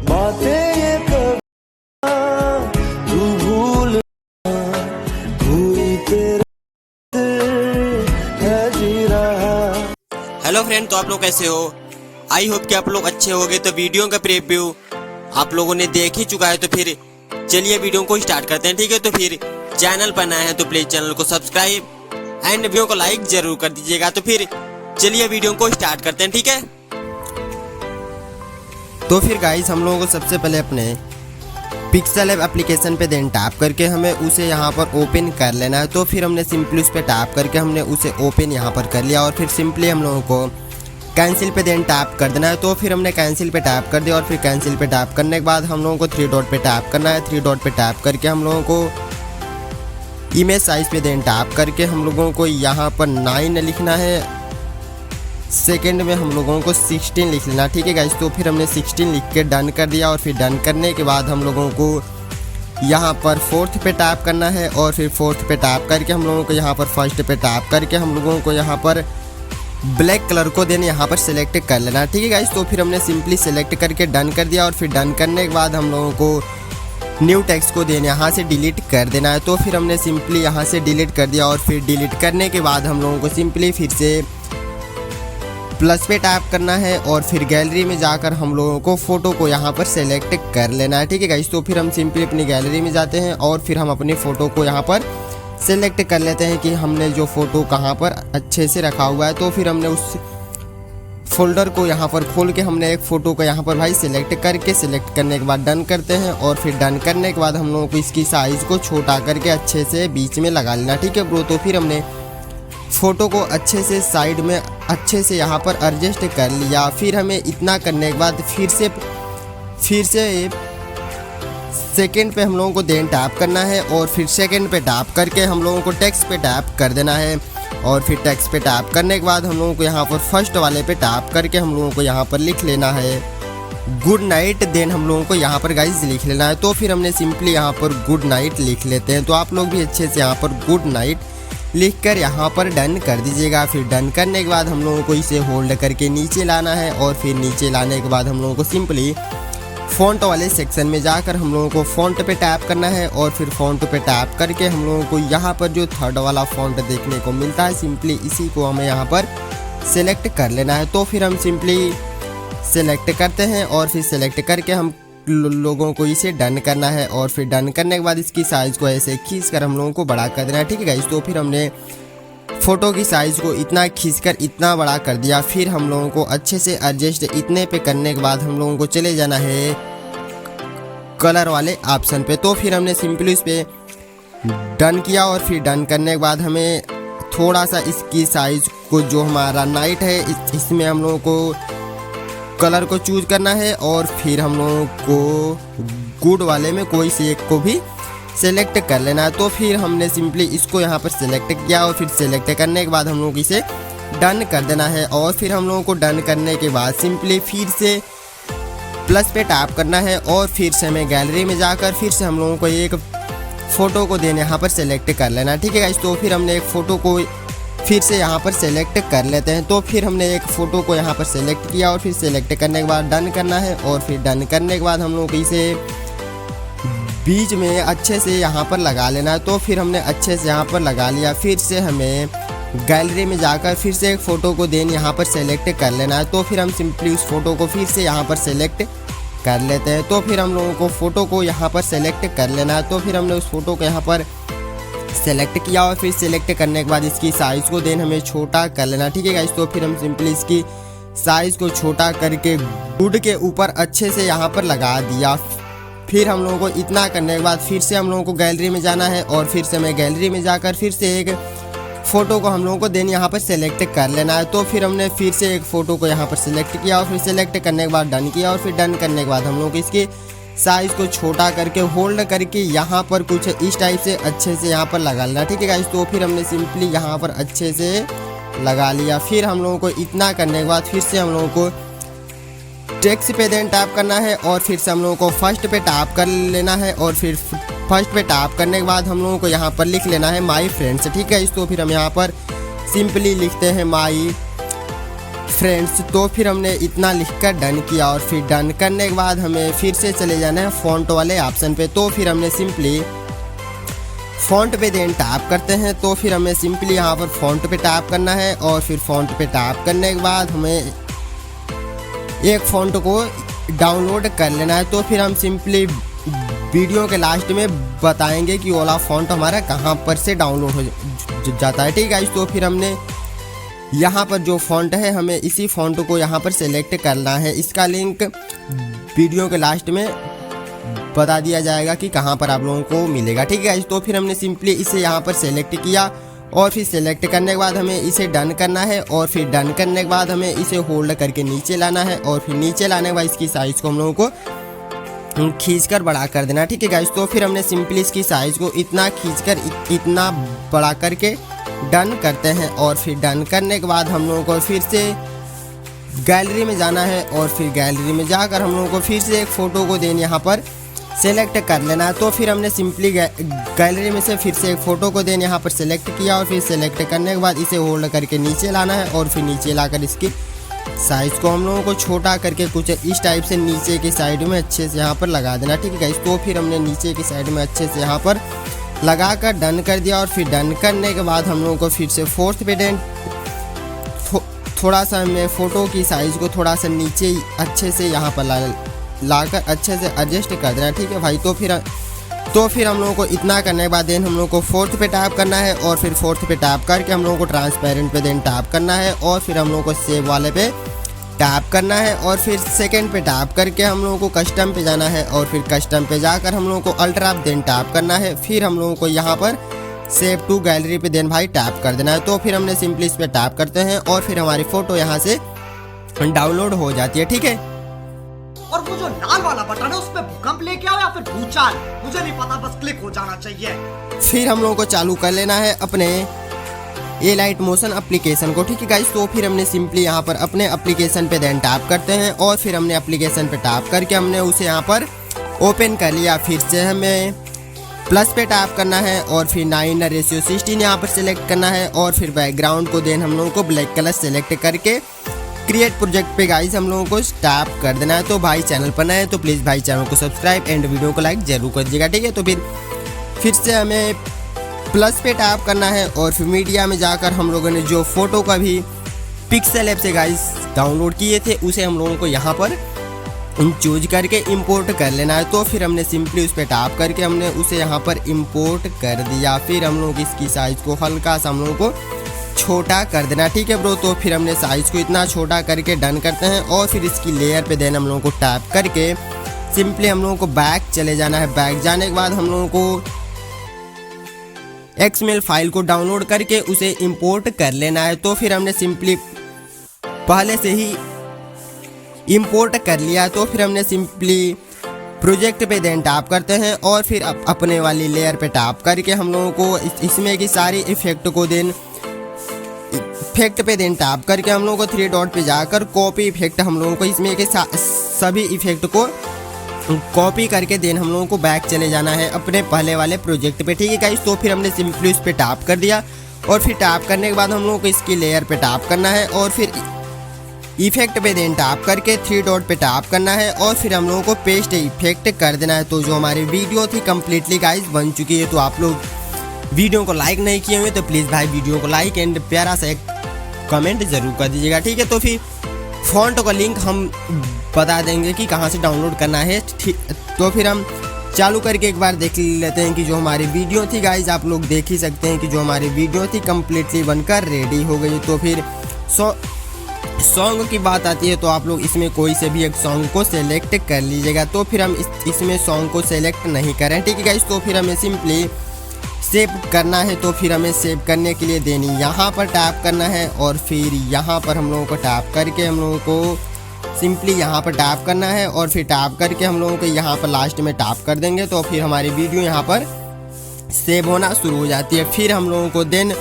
बातें ये कभी तू भूल हुई तेरे है जी रहा। हेलो फ्रेंड, तो आप लोग कैसे हो? आई होप कि आप लोग अच्छे होंगे। तो वीडियो का प्रीव्यू आप लोगों ने देख ही चुका है, तो फिर चलिए वीडियो को स्टार्ट करते हैं। ठीक है, तो फिर चैनल पर नया है तो प्लीज चैनल को सब्सक्राइब एंड वीडियो को लाइक जरूर कर दीजिएगा। तो फिर चलिए वीडियो को स्टार्ट करते हैं। ठीक है, तो फिर गाइस हम लोगों को सबसे पहले अपने पिक्सेल ऐप एप्लीकेशन पे देन टैप करके हमें उसे यहाँ पर ओपन कर लेना है। तो फिर हमने सिंपली उस पर टैप करके हमने उसे ओपन यहाँ पर कर लिया और फिर सिंपली हम लोगों को कैंसिल पे देन टैप कर देना है। तो फिर हमने कैंसिल पे टैप कर दिया और फिर कैंसिल पे टैप करने के बाद हम लोगों को 3 डॉट पे टैप करना है। 3 डॉट पे टैप करके हम लोगों को इमेज साइज पे देन टैप करके हम लोगों को यहाँ पर 9 लिखना है। सेकंड में हम लोगों को 16 लिख लेना। ठीक है गाइस, तो फिर हमने 16 लिख के डन कर दिया और फिर डन करने के बाद हम लोगों को यहाँ पर 4th पे टैप करना है और फिर 4th पे टैप करके हम लोगों को यहाँ पर 1st पे टैप करके हम लोगों को यहाँ पर ब्लैक कलर को देन यहाँ पर सिलेक्ट कर लेना। ठीक है गाइस, तो फिर हमने सिंपली सिलेक्ट करके डन कर दिया और फिर डन करने के बाद हम लोगों को न्यू टेक्स्ट को देन यहाँ से डिलीट कर देना है। तो फिर हमने सिंपली यहाँ से डिलीट कर दिया और फिर डिलीट करने के बाद हम लोगों को सिंपली फिर से प्लस पे टैप करना है और फिर गैलरी में जाकर हम लोगों को फ़ोटो को यहाँ पर सेलेक्ट कर लेना है। ठीक है गाइस, तो फिर हम सिंपली अपनी गैलरी में जाते हैं और फिर हम अपनी फ़ोटो को यहाँ पर सेलेक्ट कर लेते हैं कि हमने जो फ़ोटो कहाँ पर अच्छे से रखा हुआ है। तो फिर हमने उस फोल्डर को यहाँ पर खोल के हमने एक फ़ोटो को यहाँ पर भाई सिलेक्ट करके सिलेक्ट करने के बाद डन करते हैं और फिर डन करने के बाद हम लोगों को इसकी साइज़ को छोटा करके अच्छे से बीच में लगा लेना। ठीक है ब्रो, तो फिर हमने फ़ोटो को अच्छे से साइड में अच्छे से यहाँ पर एडजस्ट कर लिया। फिर हमें इतना करने के बाद फिर से सेकंड पे हम लोगों को देन टैप करना है और फिर सेकंड पे टैप करके हम लोगों को टेक्स्ट पे टैप कर देना है और फिर टेक्स्ट पे टैप करने के बाद हम लोगों को यहाँ पर फर्स्ट वाले पे टैप करके हम लोगों को यहाँ पर लिख लेना है गुड नाइट। देन हम लोगों को यहाँ पर गाइस लिख लेना है। तो फिर हमने सिंपली यहाँ पर गुड नाइट लिख लेते हैं। तो आप लोग भी अच्छे से यहाँ पर गुड नाइट लिखकर यहाँ पर डन कर दीजिएगा। फिर डन करने के बाद हम लोगों को इसे होल्ड करके नीचे लाना है और फिर नीचे लाने के बाद हम लोगों को सिंपली फ़ॉन्ट वाले सेक्शन में जाकर हम लोगों को फ़ॉन्ट पे टैप करना है और फिर फ़ॉन्ट पे टैप करके हम लोगों को यहाँ पर जो 3rd वाला फ़ॉन्ट देखने को मिलता है सिंपली इसी को हमें यहाँ पर सेलेक्ट कर लेना है। तो फिर हम सिंपली सेलेक्ट करते हैं और फिर सेलेक्ट करके हम लोगों को इसे डन करना है और फिर डन करने के बाद इसकी साइज़ को ऐसे खींच कर हम लोगों को बड़ा कर देना है। ठीक है गाइस, तो फिर हमने फ़ोटो की साइज़ को इतना खींचकर इतना बड़ा कर दिया। फिर हम लोगों को अच्छे से एडजस्ट इतने पे करने के बाद हम लोगों को चले जाना है कलर वाले ऑप्शन पे। तो फिर हमने सिंपली इस पे डन किया और फिर डन करने के बाद हमें थोड़ा सा इसकी साइज़ को जो हमारा नाइट है इसमें हम लोगों को कलर को चूज करना है और फिर हम लोगों को गुड वाले में कोई से एक को भी सेलेक्ट कर लेना है। तो फिर हमने सिंपली इसको यहाँ पर सेलेक्ट किया और फिर सेलेक्ट करने के बाद हम लोग इसे डन कर देना है और फिर हम लोगों को डन करने के बाद सिंपली फिर से प्लस पे टैप करना है और फिर से हमें गैलरी में जाकर फिर से हम लोगों को एक फ़ोटो को देने यहाँ पर सेलेक्ट कर लेना है। ठीक है गाइस, तो फिर हमने एक फ़ोटो को फिर से यहाँ पर सेलेक्ट कर लेते हैं। तो फिर हमने एक फ़ोटो को यहाँ पर सेलेक्ट किया और फिर सेलेक्ट करने के बाद डन करना है और फिर डन करने के बाद हम लोग इसे बीच में अच्छे से यहाँ पर लगा लेना है। तो फिर हमने अच्छे से यहाँ पर लगा लिया। फिर से हमें गैलरी में जाकर फिर से एक फ़ोटो को देन यहाँ पर सेलेक्ट कर लेना है। तो फिर हम सिंपली उस फ़ोटो को फिर से यहाँ पर सेलेक्ट कर लेते हैं। तो फिर हम लोगों को फ़ोटो को यहाँ पर सेलेक्ट कर लेना है। तो फिर हमने उस फ़ोटो को यहाँ पर सेलेक्ट किया और फिर सेलेक्ट करने के बाद इसकी साइज़ को देन हमें छोटा कर लेना। ठीक है गाइस, तो फिर हम सिंपली इसकी साइज़ को छोटा करके गुड के ऊपर अच्छे से यहाँ पर लगा दिया। फिर हम लोगों को इतना करने के बाद फिर से हम लोगों को गैलरी में जाना है और फिर से हमें गैलरी में जाकर फिर से एक फ़ोटो को हम लोगों को देन यहाँ पर सेलेक्ट कर लेना है। तो फिर हमने फिर से एक फ़ोटो को यहाँ पर सेलेक्ट किया और फिर सेलेक्ट करने के बाद डन किया और फिर डन करने के बाद हम लोग इसकी साइज़ को छोटा करके होल्ड करके यहाँ पर कुछ इस टाइप से अच्छे से यहाँ पर लगा लेना। ठीक है गाइस, तो फिर हमने सिंपली यहाँ पर अच्छे से लगा लिया। फिर हम लोगों को इतना करने के बाद फिर से हम लोगों को टेक्स्ट पे देन टैप करना है और फिर से हम लोगों को फर्स्ट पे टैप कर लेना है और फिर फर्स्ट पे टैप करने के बाद हम लोगों को यहाँ पर लिख लेना है माई फ्रेंड्स। ठीक है, तो फिर हम यहाँ पर सिंपली लिखते हैं माई फ्रेंड्स, तो फिर हमने इतना लिखकर डन किया और फिर डन करने के बाद हमें फिर से चले जाना है फॉन्ट वाले ऑप्शन पे। तो फिर हमने सिंपली फॉन्ट पे देन टैप करते हैं। तो फिर हमें सिंपली यहाँ पर फॉन्ट पे टैप करना है और फिर फॉन्ट पे टैप करने के बाद हमें एक फॉन्ट को डाउनलोड कर लेना है। तो फिर हम सिंपली वीडियो के लास्ट में बताएंगे कि वाला फॉन्ट हमारा कहाँ पर से डाउनलोड हो जाता है। ठीक है, तो फिर हमने यहाँ पर जो फॉन्ट है हमें इसी फॉन्ट को यहाँ पर सेलेक्ट करना है। इसका लिंक वीडियो के लास्ट में बता दिया जाएगा कि कहाँ पर आप लोगों को मिलेगा। ठीक है, तो फिर हमने सिंपली इसे यहाँ पर सेलेक्ट किया और फिर सेलेक्ट करने के बाद हमें इसे डन करना है और फिर डन करने के बाद हमें इसे होल्ड करके नीचे लाना है और फिर नीचे लाने के बाद इसकी साइज़ को हम लोगों को खींचकर बड़ा कर देना। ठीक है गाइस, तो फिर हमने सिंपली इसकी साइज़ को इतना खींचकर इतना बड़ा करके डन करते हैं और फिर डन करने के बाद हम लोगों को फिर से गैलरी में जाना है और फिर गैलरी में जाकर हम लोगों को फिर से एक फ़ोटो को देन यहाँ पर सेलेक्ट कर लेना है। तो फिर हमने सिंपली गैलरी में से फिर से एक फ़ोटो को देन यहाँ पर सेलेक्ट किया और फिर सेलेक्ट करने के बाद इसे होल्ड करके नीचे लाना है और फिर नीचे लाकर इसकी साइज़ को हम लोगों को छोटा करके कुछ इस टाइप से नीचे की साइड में अच्छे से यहाँ पर लगा देना। ठीक है गाइस, तो फिर हमने नीचे की साइड में अच्छे से यहाँ पर लगा कर डन कर दिया और फिर डन करने के बाद हम लोगों को फिर से फोर्थ पे देन थोड़ा सा हमें फ़ोटो की साइज़ को थोड़ा सा नीचे अच्छे से यहाँ पर लाकर अच्छे से एडजस्ट कर देना। ठीक है भाई, तो फिर हम लोगों को इतना करने के बाद देन हम लोगों को फोर्थ पे टैप करना है और फिर फोर्थ पे टैप करके हम लोगों को ट्रांसपेरेंट पे देन टैप करना है और फिर हम लोगों को सेव वाले पे टैप करना है और फिर सेकंड पे टैप करके हम लोगों को कस्टम पे जाना है और फिर कस्टम पे जाकर हम लोगों को अल्ट्रा देन टैप करना है। फिर हम लोगों को यहाँ पर सेव टू गैलरी पे देन भाई टैप कर देना है। तो फिर हमने सिंपली इस पे टैप करते हैं और फिर हमारी फ़ोटो यहाँ से डाउनलोड हो जाती है। ठीक है, और वो जो लाल वाला बटन है उस पे भूकंप लेके आओ या फिर भूचाल, मुझे नहीं पता, बस क्लिक हो जाना चाहिए। फिर हम लोगों को चालू कर लेना है अपने ए लाइट मोशन एप्लीकेशन को। ठीक है गाइस, तो फिर हमने सिंपली यहाँ पर अपने एप्लीकेशन पे देन टैप करते हैं और फिर हमने एप्लीकेशन पे टैप करके हमने उसे यहाँ पर ओपन कर लिया। फिर से हमें प्लस पे टैप करना है और फिर 9:16 यहाँ पर सिलेक्ट करना है और फिर बैकग्राउंड को देन हम लोगों को ब्लैक कलर सेलेक्ट करके क्रिएट प्रोजेक्ट पे गाइस हम लोगों को टैप कर देना है। तो भाई चैनल पर नए हैं तो प्लीज़ भाई चैनल को सब्सक्राइब एंड वीडियो को लाइक जरूर कर दीजिएगा। ठीक है, तो फिर से हमें प्लस पे टैप करना है और फिर मीडिया में जाकर हम लोगों ने जो फोटो का भी पिक्सेल ऐप से गाइस डाउनलोड किए थे उसे हम लोगों को यहाँ पर चूज करके इंपोर्ट कर लेना है। तो फिर हमने सिंपली उस पर टैप करके हमने उसे यहाँ पर इंपोर्ट कर दिया। फिर हम लोग इसकी साइज़ को हल्का सा हम लोगों को छोटा कर देना। ठीक है ब्रो, तो फिर हमने साइज़ को इतना छोटा करके डन करते हैं और फिर इसकी लेयर पे देन हम लोगों को टैप करके सिंपली हम लोगों को बैक चले जाना है। बैक जाने के बाद हम लोगों को XML फाइल को डाउनलोड करके उसे इंपोर्ट कर लेना है। तो फिर हमने सिंपली पहले से ही इंपोर्ट कर लिया। तो फिर हमने सिंपली प्रोजेक्ट पे देन टैप करते हैं और फिर अपने वाली लेयर पे टैप करके हम लोगों को इसमें की सारी इफेक्ट को देन इफेक्ट पे देन टैप करके हम लोगों को 3 डॉट पे जाकर कॉपी इफेक्ट हम लोगों को इसमें के सभी इफेक्ट को कॉपी करके देन हम लोगों को बैक चले जाना है अपने पहले वाले प्रोजेक्ट पे। ठीक है गाइस, तो फिर हमने सिंपली उस पे टैप कर दिया और फिर टैप करने के बाद हम लोगों को इसकी लेयर पे टैप करना है और फिर इफेक्ट पे देन टैप करके 3 डॉट पे टैप करना है और फिर हम लोगों को पेस्ट इफेक्ट कर देना है। तो जो हमारी वीडियो थी कम्प्लीटली गाइस बन चुकी है। तो आप लोग वीडियो को लाइक नहीं किए हुए तो प्लीज़ भाई वीडियो को लाइक एंड प्यारा सा एक कमेंट जरूर कर दीजिएगा। ठीक है, तो फिर फॉन्ट का लिंक हम बता देंगे कि कहाँ से डाउनलोड करना है। तो फिर हम चालू करके एक बार देख लेते हैं कि जो हमारी वीडियो थी गाइज, आप लोग देख ही सकते हैं कि जो हमारी वीडियो थी कम्प्लीटली बनकर रेडी हो गई। तो फिर सॉन्ग की बात आती है तो आप लोग इसमें कोई से भी एक सॉन्ग को सेलेक्ट कर लीजिएगा। तो फिर हम इसमें सॉन्ग को सेलेक्ट नहीं करें। ठीक है गाइज, तो फिर हमें सिंपली सेव करना है। तो फिर हमें सेव करने के लिए देनी यहाँ पर टैप करना है और फिर यहाँ पर हम लोगों को टैप करके हम लोगों को सिंपली यहाँ पर टैप करना है और फिर टैप करके हम लोगों को यहाँ पर लास्ट में टैप कर देंगे। तो फिर हमारी वीडियो यहाँ पर सेव होना शुरू हो जाती है। फिर हम लोगों को देन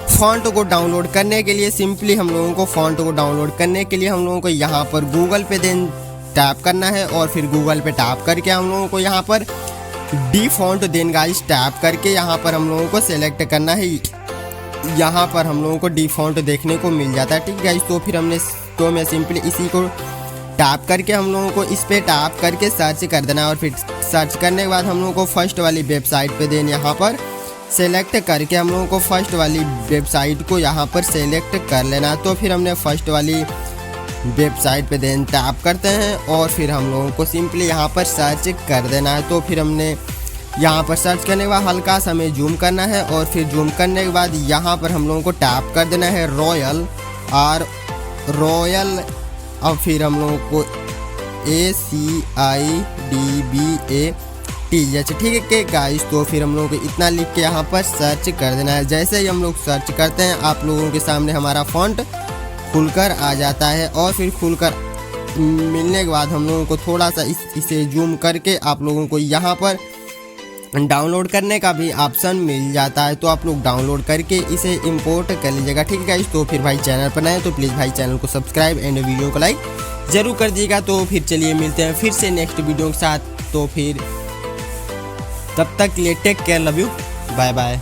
फॉन्ट को डाउनलोड करने के लिए सिंपली हम लोगों को फॉन्ट को डाउनलोड करने के लिए हम लोगों को यहाँ पर गूगल पे देन टैप करना है और फिर गूगल पे टैप करके हम लोगों को यहाँ पर the font then guys tap करके यहाँ पर हम लोगों को सेलेक्ट करना है। यहाँ पर हम लोगों को डी फॉन्ट देखने को मिल जाता है। ठीक है गाइस, तो फिर हमने तो मैं सिंपली इसी को टैप करके हम लोगों को इस पे टैप करके सर्च कर देना है और फिर सर्च करने के बाद हम लोगों को फर्स्ट वाली वेबसाइट पे देन यहाँ पर सेलेक्ट करके हम लोगों को फर्स्ट वाली वेबसाइट को यहाँ पर सेलेक्ट कर लेना है। तो फिर हमने फर्स्ट वाली वेबसाइट पे देन टैप करते हैं और फिर हम लोगों को सिंपली यहाँ पर सर्च कर देना है। तो फिर हमने यहाँ पर सर्च करने के बाद हल्का सा हमें जूम करना है और फिर जूम करने के बाद यहाँ पर हम लोगों को टैप कर देना है रॉयल और फिर हम लोगों को ACIDBAT ठीक है गाइस। तो फिर हम लोगों को इतना लिख के यहाँ पर सर्च कर देना है। जैसे ही हम लोग सर्च करते हैं आप लोगों के सामने हमारा फॉन्ट खुलकर आ जाता है और फिर खुलकर मिलने के बाद हम लोगों को थोड़ा सा इसे जूम करके आप लोगों को यहाँ पर डाउनलोड करने का भी ऑप्शन मिल जाता है। तो आप लोग डाउनलोड करके इसे इंपोर्ट कर लीजिएगा ठीक है गाइस। तो फिर भाई चैनल पर नए तो प्लीज़ भाई चैनल को सब्सक्राइब एंड वीडियो को लाइक ज़रूर कर दीजिएगा। तो फिर चलिए मिलते हैं फिर से नेक्स्ट वीडियो के साथ। तो फिर तब तक के लिए take care, love you, bye bye.